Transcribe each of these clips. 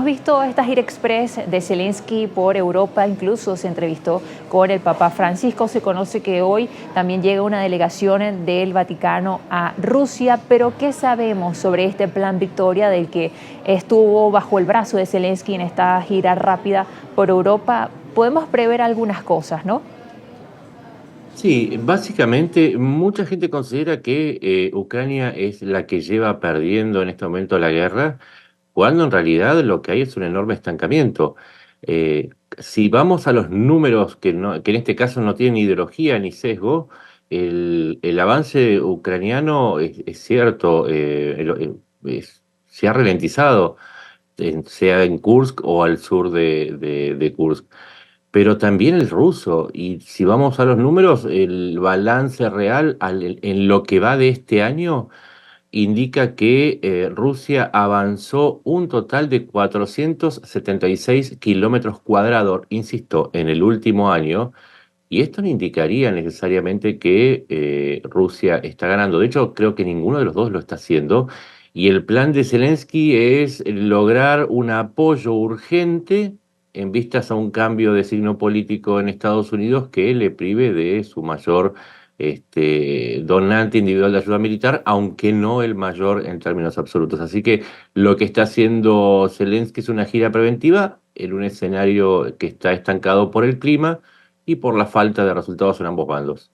Hemos visto esta gira express de Zelensky por Europa, incluso se entrevistó con el Papa Francisco. Se conoce que hoy también llega una delegación del Vaticano a Rusia, pero ¿qué sabemos sobre este plan Victoria del que estuvo bajo el brazo de Zelensky en esta gira rápida por Europa? Podemos prever algunas cosas, ¿no? Sí, básicamente mucha gente considera que Ucrania es la que lleva perdiendo en este momento la guerra, cuando en realidad lo que hay es un enorme estancamiento. Si vamos a los números, que en este caso no tienen ideología ni sesgo, el avance ucraniano es cierto, se ha ralentizado, sea en Kursk o al sur de Kursk, pero también el ruso. Y si vamos a los números, el balance real en lo que va de este año indica que Rusia avanzó un total de 476 kilómetros cuadrados, insisto, en el último año, y esto no indicaría necesariamente que Rusia está ganando. De hecho, creo que ninguno de los dos lo está haciendo. Y el plan de Zelensky es lograr un apoyo urgente en vistas a un cambio de signo político en Estados Unidos que le prive de su mayor donante individual de ayuda militar, aunque no el mayor en términos absolutos. Así que lo que está haciendo Zelensky es una gira preventiva en un escenario que está estancado por el clima y por la falta de resultados en ambos bandos.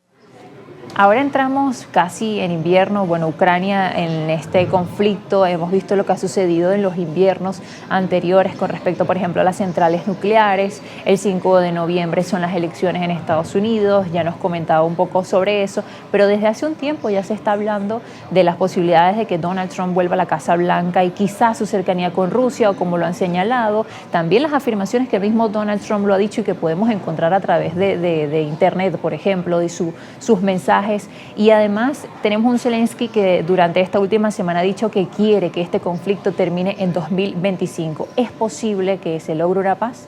Ahora entramos casi en invierno, bueno, Ucrania en este conflicto, hemos visto lo que ha sucedido en los inviernos anteriores con respecto, por ejemplo, a las centrales nucleares. El 5 de noviembre son las elecciones en Estados Unidos, ya nos comentaba un poco sobre eso, pero desde hace un tiempo ya se está hablando de las posibilidades de que Donald Trump vuelva a la Casa Blanca y quizás su cercanía con Rusia, o como lo han señalado, también las afirmaciones que el mismo Donald Trump lo ha dicho y que podemos encontrar a través de Internet, por ejemplo, de sus mensajes. Y además tenemos un Zelensky que durante esta última semana ha dicho que quiere que este conflicto termine en 2025. ¿Es posible que se logre una paz?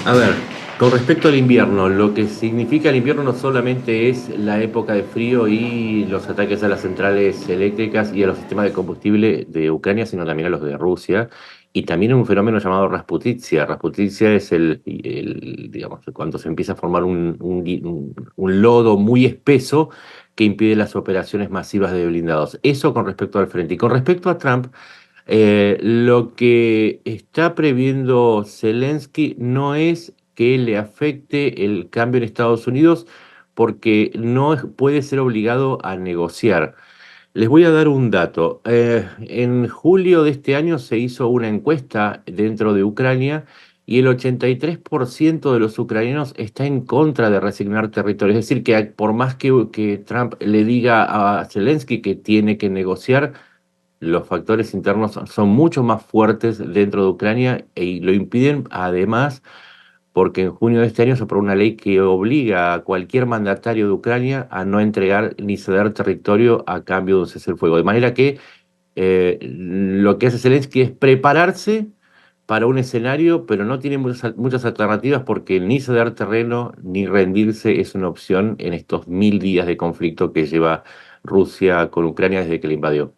A ver, con respecto al invierno, lo que significa el invierno no solamente es la época de frío y los ataques a las centrales eléctricas y a los sistemas de combustible de Ucrania, sino también a los de Rusia, y también un fenómeno llamado Rasputitsia. Rasputitsia es digamos, cuando se empieza a formar un lodo muy espeso que impide las operaciones masivas de blindados. Eso con respecto al frente. Y con respecto a Trump, lo que está previendo Zelensky no es que le afecte el cambio en Estados Unidos, porque no puede ser obligado a negociar. Les voy a dar un dato. En julio de este año se hizo una encuesta dentro de Ucrania y el 83% de los ucranianos está en contra de resignar territorio. Es decir, que por más que Trump le diga a Zelensky que tiene que negociar, los factores internos son mucho más fuertes dentro de Ucrania y lo impiden, además, porque en junio de este año se aprobó una ley que obliga a cualquier mandatario de Ucrania a no entregar ni ceder territorio a cambio de un cese el fuego. De manera que lo que hace Zelensky es prepararse para un escenario, pero no tiene muchas alternativas, porque ni ceder terreno ni rendirse es una opción en estos 1000 días de conflicto que lleva Rusia con Ucrania desde que la invadió.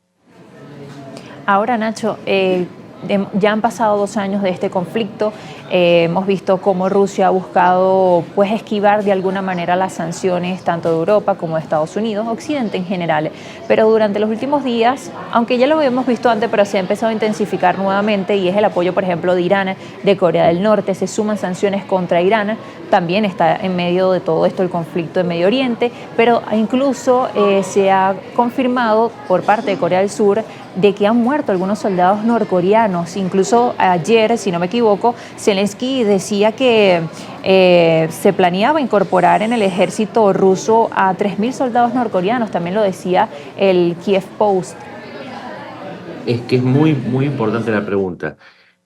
Ahora, Nacho, ya han pasado 2 años de este conflicto. Hemos visto cómo Rusia ha buscado pues esquivar de alguna manera las sanciones tanto de Europa como de Estados Unidos, Occidente en general. Pero durante los últimos días, aunque ya lo habíamos visto antes, pero se ha empezado a intensificar nuevamente, y es el apoyo, por ejemplo, de Irán, de Corea del Norte. Se suman sanciones contra Irán. También está en medio de todo esto el conflicto en Medio Oriente, pero incluso se ha confirmado por parte de Corea del Sur de que han muerto algunos soldados norcoreanos. Incluso ayer, si no me equivoco, Zelensky decía que se planeaba incorporar en el ejército ruso a 3.000 soldados norcoreanos. También lo decía el Kiev Post. Es que es muy importante la pregunta.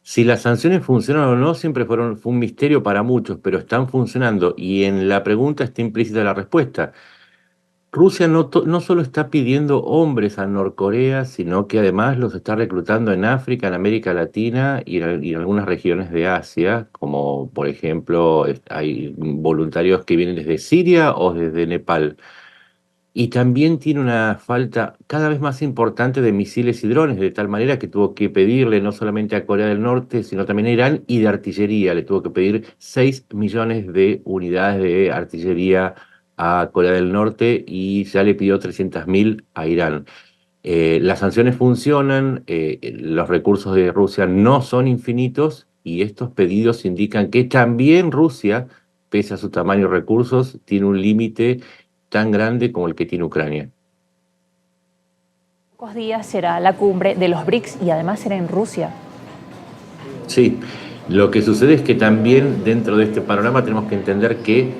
Si las sanciones funcionan o no, fue un misterio para muchos, pero están funcionando, y en la pregunta está implícita la respuesta. Rusia no solo está pidiendo hombres a Norcorea, sino que además los está reclutando en África, en América Latina y en algunas regiones de Asia, como por ejemplo hay voluntarios que vienen desde Siria o desde Nepal. y también tiene una falta cada vez más importante de misiles y drones, de tal manera que tuvo que pedirle no solamente a Corea del Norte, sino también a Irán, y de artillería. Le tuvo que pedir 6 millones de unidades de artillería a Corea del Norte y ya le pidió 300.000 a Irán. Las sanciones funcionan, los recursos de Rusia no son infinitos y estos pedidos indican que también Rusia, pese a su tamaño y recursos, tiene un límite tan grande como el que tiene Ucrania. Pocos días será la cumbre de los BRICS y además será en Rusia. Sí, lo que sucede es que también dentro de este panorama tenemos que entender que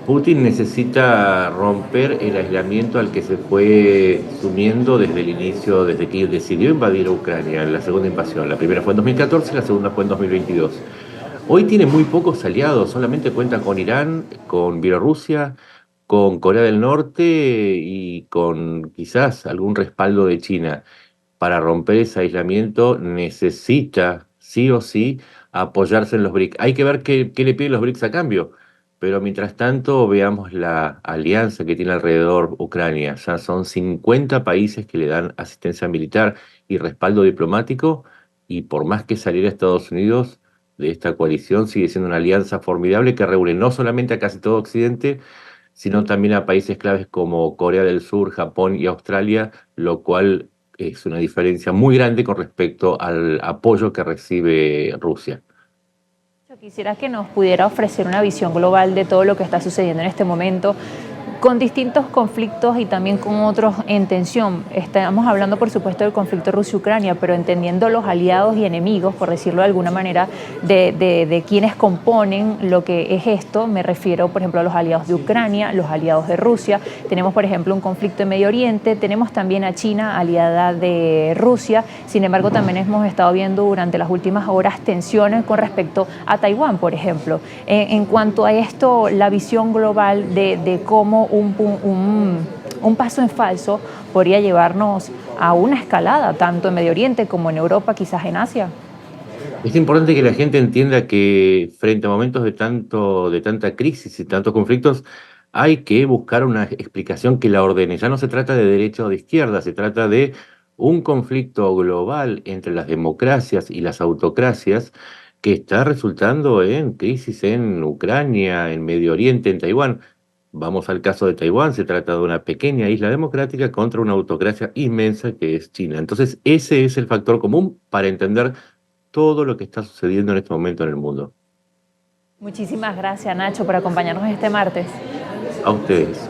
Putin necesita romper el aislamiento al que se fue sumiendo desde el inicio, desde que decidió invadir Ucrania, la segunda invasión. La primera fue en 2014, la segunda fue en 2022. Hoy tiene muy pocos aliados, solamente cuenta con Irán, con Bielorrusia, con Corea del Norte y con quizás algún respaldo de China. Para romper ese aislamiento necesita, sí o sí, apoyarse en los BRICS. Hay que ver qué le piden los BRICS a cambio, pero mientras tanto veamos la alianza que tiene alrededor Ucrania. Ya son 50 países que le dan asistencia militar y respaldo diplomático, y por más que saliera Estados Unidos de esta coalición, sigue siendo una alianza formidable que reúne no solamente a casi todo Occidente, sino también a países claves como Corea del Sur, Japón y Australia, lo cual es una diferencia muy grande con respecto al apoyo que recibe Rusia. Yo quisiera que nos pudiera ofrecer una visión global de todo lo que está sucediendo en este momento, con distintos conflictos y también con otros en tensión. Estamos hablando, por supuesto, del conflicto Rusia-Ucrania, pero entendiendo los aliados y enemigos, por decirlo de alguna manera, de quienes componen lo que es esto. Me refiero, por ejemplo, a los aliados de Ucrania, los aliados de Rusia. Tenemos, por ejemplo, un conflicto en Medio Oriente. Tenemos también a China, aliada de Rusia. Sin embargo, también hemos estado viendo durante las últimas horas tensiones con respecto a Taiwán, por ejemplo. En cuanto a esto, la visión global de cómo un paso en falso podría llevarnos a una escalada, tanto en Medio Oriente como en Europa, quizás en Asia. Es importante que la gente entienda que frente a momentos de tanta crisis y tantos conflictos, hay que buscar una explicación que la ordene. Ya no se trata de derecha o de izquierda, se trata de un conflicto global entre las democracias y las autocracias que está resultando en crisis en Ucrania, en Medio Oriente, en Taiwán. Vamos al caso de Taiwán, se trata de una pequeña isla democrática contra una autocracia inmensa que es China. Entonces, ese es el factor común para entender todo lo que está sucediendo en este momento en el mundo. Muchísimas gracias, Nacho, por acompañarnos este martes. A ustedes.